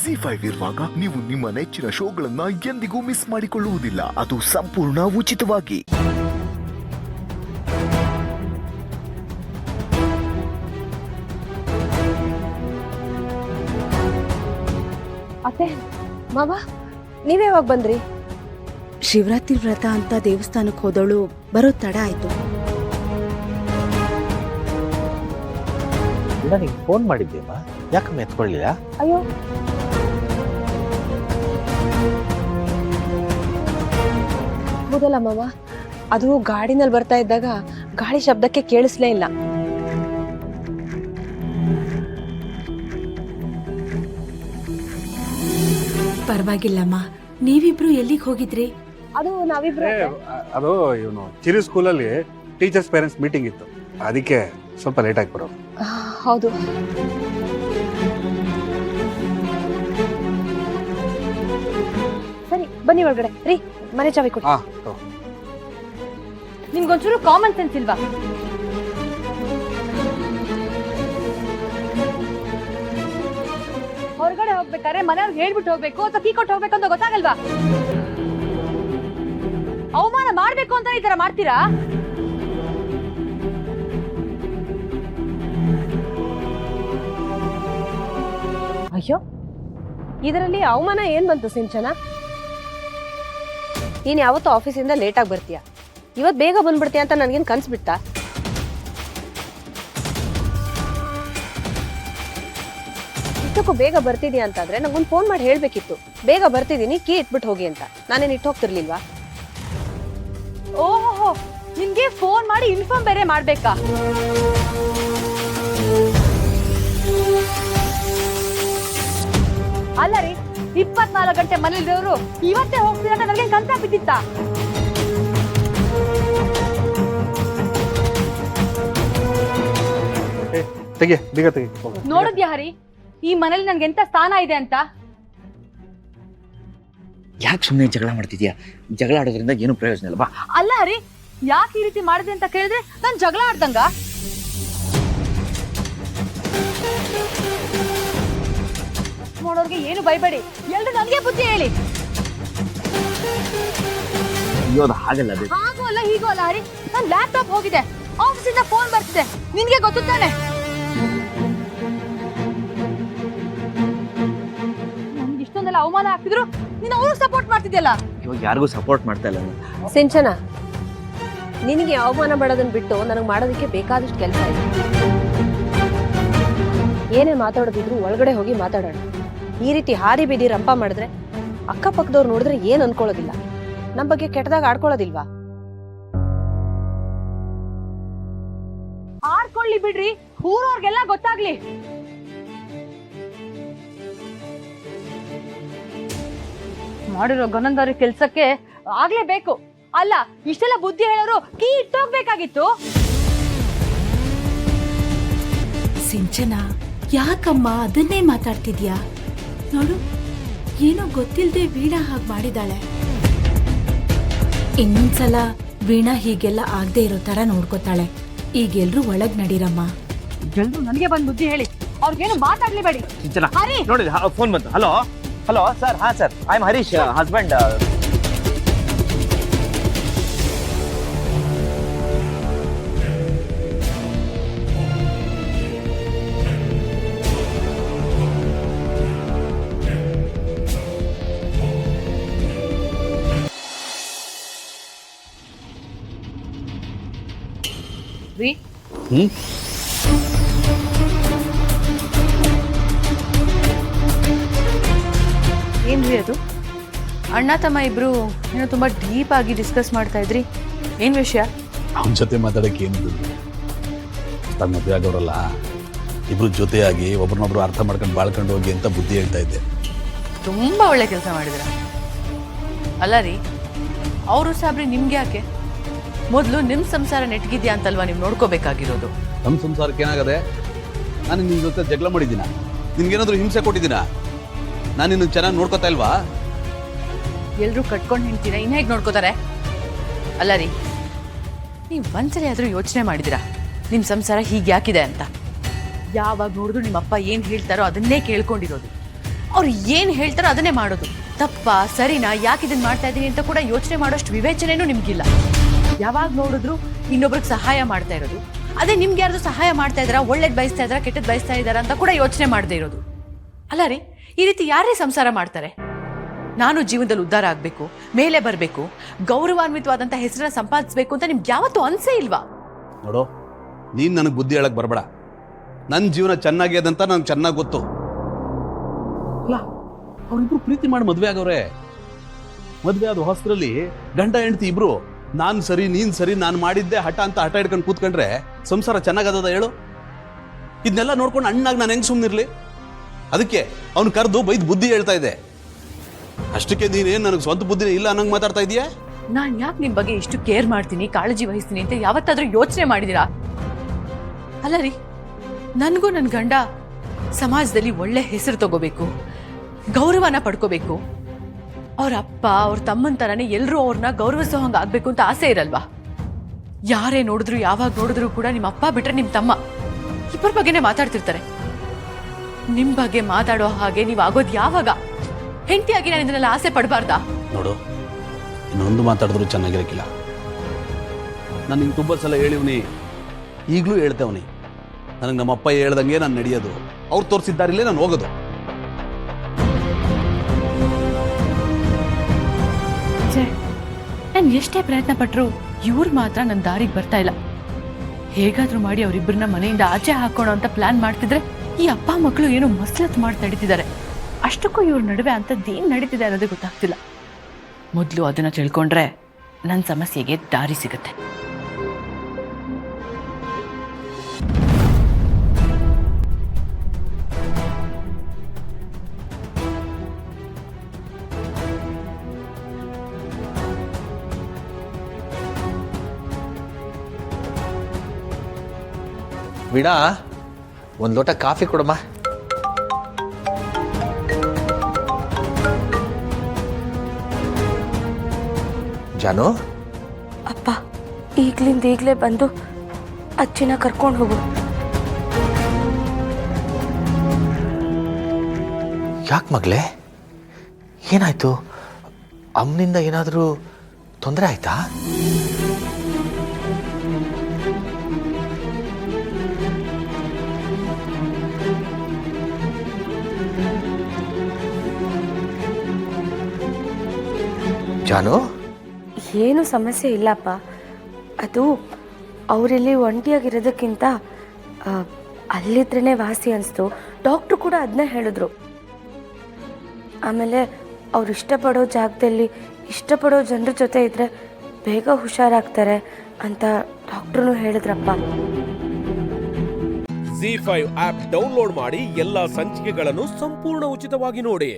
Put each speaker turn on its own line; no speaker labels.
ZEE5 ಇರುವಾಗ ನೀವು ನಿಮ್ಮ ನೆಚ್ಚಿನ ಶೋಗಳನ್ನ ಎಂದಿಗೂ ಮಿಸ್ ಮಾಡಿಕೊಳ್ಳುವುದಿಲ್ಲ. ಅದು ಸಂಪೂರ್ಣ ಉಚಿತವಾಗಿ.
ಅತ್ತೆ ಮಾವ ನೀವೇ ಯಾವಾಗ ಬಂದ್ರಿ?
ಶಿವರಾತ್ರಿ ವ್ರತ ಅಂತ ದೇವಸ್ಥಾನಕ್ಕೆ ಹೋದವಳು ಬರೋ ತಡ ಆಯ್ತು.
ನನಗೆ ಫೋನ್ ಮಾಡಿದ್ದೇಮ್ಮ, ಯಾಕಮ್ಮ ಎತ್ಕೊಳ್ಳಿಲ್ಲ?
ಅಯ್ಯೋ ಹೌದಲ್ಲ ಮಾವ, ಅದು ಗಾಡಿನಲ್ಲಿ ಬರ್ತಾ ಇದ್ದಾಗ ಗಾಳಿ ಶಬ್ದಕ್ಕೆ ಕೇಳಿಸ್ಲೇ ಇಲ್ಲ.
ಪರವಾಗಿಲ್ಲಮ್ಮ. ನೀವಿಬ್ರು ಎಲ್ಲಿಗೆ ಹೋಗಿದ್ರಿ?
ಅದು ನಾವಿಬ್ರು
ಅದು ಇವನು ಚಿರು ಸ್ಕೂಲಲ್ಲಿ ಟೀಚರ್ಸ್ ಪೇರೆಂಟ್ಸ್ ಮೀಟಿಂಗ್ ಇತ್ತು, ಅದಕ್ಕೆ ಸ್ವಲ್ಪ ಲೇಟ್ ಆಗಿ ಬರೋದು.
ಹೌದು. ಸರಿ ಬನ್ನಿ ಒಳಗಡೆ. ರೀ ಮನೆ ಚಾವಿ ಕೊಡಿ. ನಿಮ್ಗೊಂಚೂರು ಕಾಮನ್ ಸೆನ್ಸ್ ಇಲ್ವಾ? ಹೊರಗಡೆ ಹೋಗ್ಬೇಕಾದ್ರೆ ಮನೆಯವ್ರಿಗೆ ಹೇಳ್ಬಿಟ್ಟು ಹೋಗ್ಬೇಕು ಅಥವಾ ಕೀ ಕೊಟ್ಟು ಹೋಗ್ಬೇಕು ಅಂತ ಗೊತ್ತಾಗಲ್ವಾ? ಅವಮಾನ ಮಾಡ್ಬೇಕು ಅಂತ ಈ ತರ ಮಾಡ್ತೀರಾ? ಅಯ್ಯೋ, ಇದರಲ್ಲಿ ಅವಮಾನ ಏನ್ ಬಂತು ಸಿಂಚನ? ನೀನ್ ಯಾವತ್ತೂ ಆಫೀಸಿಂದ ಲೇಟ್ ಆಗಿ ಬರ್ತೀಯ, ಇವತ್ ಬೇಗ ಬಂದ್ಬಿಡ್ತೀಯ ಅಂತ ನನ್ಗೇನ್ ಕನ್ಸ್ ಬಿಡ್ತಾ? ಇಷ್ಟಕ್ಕೂ ಬೇಗ ಬರ್ತಿದ್ಯಾ ಅಂತಂದ್ರೆ ನಂಗೊಂದು ಫೋನ್ ಮಾಡಿ ಹೇಳ್ಬೇಕಿತ್ತು, ಬೇಗ ಬರ್ತಿದ್ದೀನಿ ಕೀ ಇಟ್ಬಿಟ್ಟು ಹೋಗಿ ಅಂತ. ನಾನೇನ್ ಇಟ್ಟು ಹೋಗ್ತಿರ್ಲಿಲ್ವಾ? ಓಹೋ, ನಿಮ್ಗೆ ಫೋನ್ ಮಾಡಿ ಇನ್ಫಾರ್ಮ್ ಬೇರೆ ಮಾಡ್ಬೇಕಾ? ಅಲ್ಲ ರೀ, 24 ಗಂಟೆ ಮನೇಲಿರೋರು ಇವತ್ತೇ ಹೋಗ್ತೀರ ಅಂತ ನನಗೆ ಕನ್ಸ ಬಿದ್ದಿತ್ತ?
ತೆಗೆ ಬೇಗ ತೆಗೆ.
ನೋಡಿದ್ಯಾ ಹರಿ, ಈ ಮನೇಲಿ ನನ್ಗೆ ಎಂತ ಸ್ಥಾನ ಇದೆ ಅಂತ?
ಯಾಕೆ ಸುಮ್ಮನೆ ಜಗಳ ಮಾಡ್ತಿದ್ಯಾ? ಜಗಳ ಆಡೋದ್ರಿಂದ ಏನು ಪ್ರಯೋಜನ ಇಲ್ವಾ?
ಅಲ್ಲ ಹರಿ, ಯಾಕೆ ಈ ರೀತಿ ಮಾಡಿದೆ ಅಂತ ಕೇಳಿದ್ರೆ ನಾನ್ ಜಗಳ ಆಡ್ದಂಗ? ನೋಡೋರ್ಗೆ ಏನು ಬೈಬೇಡಿ, ಎಲ್ರು ನನಗೆ ಬುದ್ಧಿ ಹೇಳಿ.
ಹಾಗಲ್ಲ ಅದು.
ಹಾಗೂ ಅಲ್ಲ ಹೀಗೂ ಅಲ್ಲ ಹರಿ, ನನ್ ಲ್ಯಾಪ್ಟಾಪ್ ಹೋಗಿದೆ, ಆಫೀಸಿಂದ ಫೋನ್ ಬರ್ತಿದೆ, ನಿನ್ಗೆ ಗೊತ್ತು ತಾನೆ? ನನ್ಗೆ ಇಷ್ಟೊಂದೆಲ್ಲ ಅವಮಾನ ಆಗ್ತಿದ್ರು ನೀನು ಅವ್ರಿಗೆ ಸಪೋರ್ಟ್ ಮಾಡ್ತಿದ್ಯಲ್ಲ.
ಇವಾಗ ಯಾರಿಗೂ ಸಪೋರ್ಟ್ ಮಾಡ್ತಾ ಇಲ್ಲ.
ಸಿಂಚನ, ನಿನಗೆ ಅವಮಾನ ಮಾಡೋದನ್ನ ಬಿಟ್ಟು ನನಗೆ ಮಾಡೋದಕ್ಕೆ ಬೇಕಾದಷ್ಟು ಕೆಲಸ ಇದೆ. ಏನೇ ಮಾತಾಡೋದಿದ್ರು ಒಳಗಡೆ ಹೋಗಿ ಮಾತಾಡೋಣ. ಈ ರೀತಿ ಹಾರಿ ಬೀದಿ ರಂಪ ಮಾಡಿದ್ರೆ ಅಕ್ಕಪಕ್ಕದವ್ರು ನೋಡಿದ್ರೆ ಏನ್ ಅನ್ಕೊಳ್ಳೋದಿಲ್ಲ, ನಮ್ ಬಗ್ಗೆ ಕೆಟ್ಟದಾಗ ಆಡ್ಕೊಳ್ಳೋದಿಲ್ವಾ? ಆಡ್ಕೊಳ್ಳಿ ಬಿಡ್ರಿ, ಊರವ್ರಿಗೆಲ್ಲ ಗೊತ್ತಾಗ್ಲಿ. ಮಾಡಿರೋ ಗನಂದಾರಿ ಕೆಲ್ಸಕ್ಕೆ ಆಗ್ಲೇಬೇಕು. ಅಲ್ಲ, ಇಷ್ಟೆಲ್ಲ ಬುದ್ಧಿ ಹೇಳೋರು ಕೀ ಇಟ್ಟೋಗ್ಬೇಕಾಗಿತ್ತು.
ಸಿಂಚನ, ಯಾಕಮ್ಮ ಅದನ್ನೇ ಮಾತಾಡ್ತಿದ್ಯಾ? ನೋಡು, ಏನೋ ಗೊತ್ತಿಲ್ಲದೆ ವೀಣಾ ಹಾಗೆ ಮಾಡಿದಾಳೆ. ಇನ್ನೊಂದ್ಸಲ ವೀಣಾ ಹೀಗೆಲ್ಲ ಆಗದೆ ಇರೋ ತರ ನೋಡ್ಕೋತಾಳೆ. ಈಗೆಲ್ರೂ ಒಳಗ್ ನಡೀರಮ್ಮ.
ಎಲ್ರು ನನಗೆ ಬಂದ್ ಬುದ್ಧಿ ಹೇಳಿ, ಅವ್ರಿಗೇನು ಮಾತಾಡ್ಲಿಬೇಡಿ.
ನೋಡಿ ಫೋನ್ ಬಂತು. Hello hello sir. ಹಾ sir, I am Harish husband.
ಏನ್ರಿ ಅದು? ಅಣ್ಣ ತಮ್ಮ ಇಬ್ರು ಏನೋ ತುಂಬಾ ಡೀಪ್ ಆಗಿ ಡಿಸ್ಕಸ್ ಮಾಡ್ತಾ ಇದ್ರಿ, ಏನ್ ವಿಷಯ?
ಅವನ ಜೊತೆ ಮಾತಾಡಕ್ಕೆ ಏನಿದ್ರು, ತನ್ನ ಮದುವೆ ಆಗೋರಲ್ಲ, ಇಬ್ರು ಜೊತೆಯಾಗಿ ಒಬ್ರನ್ನೊಬ್ರು ಅರ್ಥ ಮಾಡ್ಕೊಂಡು ಬಾಳ್ಕೊಂಡು ಹೋಗಿ ಅಂತ ಬುದ್ಧಿ ಹೇಳ್ತಾ ಇದ್ದೆ.
ತುಂಬಾ ಒಳ್ಳೆ ಕೆಲಸ ಮಾಡಿದ್ರ. ಅಲ್ಲ ರೀ, ಅವರು ಸಾಬ್ರಿ ನಿಮ್ಗೆ ಯಾಕೆ? ಮೊದಲು ನಿಮ್ ಸಂಸಾರ ನೆಟ್ಗಿದ್ಯಾ ಅಂತಲ್ವಾ ನೀವು ನೋಡ್ಕೋಬೇಕಾಗಿರೋದು.
ನಮ್ಮ ಸಂಸಾರಕ್ಕೆ ಏನಾಗದೆ? ನಾನು ನಿನ್ನ ಜೊತೆ ಜಗಳ ಮಾಡಿದ್ದೀನ? ನಿನ್ಗೇನಾದ್ರೂ ಹಿಂಸೆ ಕೊಟ್ಟಿದ್ದೀನ? ನಾನು ನಿನ್ನ ಚೆನ್ನಾಗಿ ನೋಡ್ಕೋತಾ ಇಲ್ವಾ?
ಎಲ್ರು ಕಟ್ಕೊಂಡು ನಿಂತೀರಾ, ಇನ್ನ ಹೇಗೆ ನೋಡ್ಕೋತಾರೆ? ಅಲ್ಲ ರೀ, ನೀವು ಒಂದ್ಸರಿ ಆದ್ರೂ ಯೋಚನೆ ಮಾಡಿದಿರಾ ನಿಮ್ ಸಂಸಾರ ಹೀಗೆ ಯಾಕಿದೆ ಅಂತ? ಯಾವಾಗ ನೋಡಿದ್ರು ನಿಮ್ಮಪ್ಪ ಏನ್ ಹೇಳ್ತಾರೋ ಅದನ್ನೇ ಕೇಳ್ಕೊಂಡಿರೋದು. ಅವ್ರು ಏನು ಹೇಳ್ತಾರೋ ಅದನ್ನೇ ಮಾಡೋದು. ತಪ್ಪಾ ಸರಿನಾ, ಯಾಕೆ ಇದನ್ನ ಮಾಡ್ತಾ ಇದ್ದೀನಿ ಅಂತ ಕೂಡ ಯೋಚನೆ ಮಾಡೋಷ್ಟು ವಿವೇಚನೆನೂ ನಿಮ್ಗಿಲ್ಲ. ಯಾವಾಗ ನೋಡಿದ್ರು ಇನ್ನೊಬ್ರಿಗೆ ಸಹಾಯ ಮಾಡ್ತಾ ಇರೋದು. ಅದೇ ನಿಮ್ಗೆ ಯಾರ್ದು ಸಹಾಯ ಮಾಡ್ತಾ ಇದ್ದಾರಾ, ಒಳ್ಳೇದು ಬಯಸ್ತಾ ಇದ್ದಾರಾ, ಕೆಟ್ಟದ್ದು ಬಯಸ್ತಾ ಇದ್ದಾರಾ ಅಂತ ಕೂಡ ಯೋಚನೆ ಮಾಡದೇ ಇರೋದು. ಅಲ್ಲ ರೀ, ಈ ರೀತಿ ಯಾರೇ ಸಂಸಾರ ಮಾಡ್ತಾರೆ? ನಾನು ಜೀವನದಲ್ಲಿ ಉದ್ಧಾರ ಆಗಬೇಕು, ಮೇಲೆ ಬರಬೇಕು, ಗೌರವಾನ್ವಿತವಾದಂಥ ಹೆಸರನ್ನ ಸಂಪಾದಿಸಬೇಕು ಅಂತ ನಿಮ್ಗೆ ಯಾವತ್ತೂ ಅನ್ಸೇ ಇಲ್ವಾ?
ನೋಡು, ನೀನು ನನಗೆ ಬುದ್ಧಿ ಹೇಳಕ್ ಬರಬೇಡ. ನನ್ನ ಜೀವನ ಚೆನ್ನಾಗ್ಯದಂತ ನನಗೆ ಚೆನ್ನಾಗಿ ಗೊತ್ತು. ಅಲ್ಲ, ಅವ್ರಿಬ್ರು ಪ್ರೀತಿ ಮಾಡಿ ಮದುವೆ ಆಗವ್ರೆ. ಮದುವೆ ಆದ ಹೊಸರಲ್ಲಿ ಗಂಡ ಹೆಂಡತಿ ಇಬ್ರು ನಾನು ಸರಿ ನೀನ್ ಸರಿ, ನಾನು ಮಾಡಿದ್ದೆ ಹಠ ಅಂತ ಹಠ ಹಿಡ್ಕೊಂಡು ಕೂತ್ಕೊಂಡ್ರೆ ಸಂಸಾರ ಚೆನ್ನಾಗದ ಹೇಳು? ಇದನ್ನೆಲ್ಲ ನೋಡ್ಕೊಂಡು ಅಣ್ಣಾಗ ನಾನು ಹೆಂಗ್ ಸುಮ್ಮನಿರ್ಲಿ? ಅದಕ್ಕೆ ಅವ್ನು ಕರೆದು ಬೈದು ಬುದ್ಧಿ ಹೇಳ್ತಾ ಇದ್ದೆ. ಅಷ್ಟಕ್ಕೆ ನೀನೇನು ನನಗೆ ಸ್ವಂತ ಬುದ್ಧಿನೇ ಇಲ್ಲ ಅನ್ನಂಗೆ ಮಾತಾಡ್ತಾ ಇದೀಯಾ?
ನಾನು ಯಾಕೆ ನಿಮ್ಮ ಬಗ್ಗೆ ಇಷ್ಟು ಕೇರ್ ಮಾಡ್ತೀನಿ, ಕಾಳಜಿ ವಹಿಸ್ತೀನಿ ಅಂತ ಯಾವತ್ತಾದ್ರೂ ಯೋಚನೆ ಮಾಡಿದಿರಾ? ಅಲ್ಲ ರೀ, ನನಗೂ ನನ್ನ ಗಂಡ ಸಮಾಜದಲ್ಲಿ ಒಳ್ಳೆ ಹೆಸರು ತಗೋಬೇಕು, ಗೌರವನ ಪಡ್ಕೋಬೇಕು, ಅವ್ರ ಅಪ್ಪ ಅವ್ರ ತಮ್ಮನ ಥರನೇ ಎಲ್ಲರೂ ಅವ್ರನ್ನ ಗೌರವಿಸೋ ಹಂಗೆ ಆಗ್ಬೇಕು ಅಂತ ಆಸೆ ಇರಲ್ವಾ? ಯಾರೇ ನೋಡಿದ್ರು ಯಾವಾಗ ನೋಡಿದ್ರು ಕೂಡ ನಿಮ್ಮ ಅಪ್ಪ ಬಿಟ್ರೆ ನಿಮ್ಮ ತಮ್ಮ ಇಬ್ಬರ ಬಗ್ಗೆನೇ ಮಾತಾಡ್ತಿರ್ತಾರೆ. ನಿಮ್ಮ ಬಗ್ಗೆ ಮಾತಾಡೋ ಹಾಗೆ ನೀವು ಆಗೋದು ಯಾವಾಗ? ಹೆಂಡತಿಯಾಗಿ ನಾನು ಇದನ್ನೆಲ್ಲ ಆಸೆ ಪಡಬಾರ್ದಾ?
ನೋಡು, ಇನ್ನೊಂದು ಮಾತಾಡಿದ್ರು ಚೆನ್ನಾಗಿರಕ್ಕಿಲ್ಲ. ನಾನು ನಿಂಗೆ ತುಂಬ ಸಲ ಹೇಳಿವ್ನಿ, ಈಗಲೂ ಹೇಳ್ತೇವನಿ. ನನಗೆ ನಮ್ಮಪ್ಪ ಹೇಳ್ದಂಗೆ ನಾನು ನಡೆಯೋದು, ಅವ್ರು ತೋರಿಸಿದ್ದಾರಿಲ್ಲೇ ನಾನು ಹೋಗೋದು.
ನಾನು ಎಷ್ಟೇ ಪ್ರಯತ್ನ ಪಟ್ಟರು ಇವ್ರು ಮಾತ್ರ ನನ್ನ ದಾರಿಗೆ ಬರ್ತಾ ಇಲ್ಲ. ಹೇಗಾದ್ರೂ ಮಾಡಿ ಅವರಿಬ್ಬರನ್ನ ಮನೆಯಿಂದ ಆಚೆ ಹಾಕೋಣ ಅಂತ ಪ್ಲಾನ್ ಮಾಡ್ತಿದ್ರೆ ಈ ಅಪ್ಪ ಮಕ್ಕಳು ಏನೋ ಮಸಲತ್ ಮಾಡಿ ನಡೀತಿದ್ದಾರೆ. ಅಷ್ಟಕ್ಕೂ ಇವ್ರ ನಡುವೆ ಅಂಥದ್ದೇನು ನಡೀತಿದೆ ಅನ್ನೋದೇ ಗೊತ್ತಾಗ್ತಿಲ್ಲ. ಮೊದಲು ಅದನ್ನ ತಿಳ್ಕೊಂಡ್ರೆ ನನ್ನ ಸಮಸ್ಯೆಗೆ ದಾರಿ ಸಿಗುತ್ತೆ.
ವೀಣಾ, ಒಂದು ಲೋಟ ಕಾಫಿ ಕೊಡಮ್ಮ. ಜಾನು,
ಅಪ್ಪ ಈಗ್ಲಿಂದ ಈಗಲೇ ಬಂದು ಅಜ್ಜಿನ ಕರ್ಕೊಂಡು ಹೋಗು.
ಯಾಕೆ ಮಗಳೇ, ಏನಾಯ್ತು? ಅಮ್ಮನಿಂದ ಏನಾದರೂ ತೊಂದರೆ ಆಯ್ತಾ? ಜಾನು,
ಏನು ಸಮಸ್ಯೆ ಇಲ್ಲಪ್ಪ. ಅದು ಅವರಿಲ್ಲಿ ಒಂಟಿಯಾಗಿರೋದಕ್ಕಿಂತ ಅಲ್ಲಿದ್ರೇ ವಾಸಿ ಅನಿಸ್ತು. ಡಾಕ್ಟ್ರು ಕೂಡ ಅದನ್ನ ಹೇಳಿದ್ರು. ಆಮೇಲೆ ಅವ್ರು ಇಷ್ಟಪಡೋ ಜಾಗದಲ್ಲಿ ಇಷ್ಟಪಡೋ ಜನರ ಜೊತೆ ಇದ್ದರೆ ಬೇಗ ಹುಷಾರಾಗ್ತಾರೆ ಅಂತ ಡಾಕ್ಟ್ರು ಹೇಳಿದ್ರಪ್ಪ.
ZEE5 ಆಪ್ ಡೌನ್ಲೋಡ್ ಮಾಡಿ ಎಲ್ಲಾ ಸಂಚಿಕೆಗಳನ್ನು ಸಂಪೂರ್ಣ ಉಚಿತವಾಗಿ ನೋಡಿ.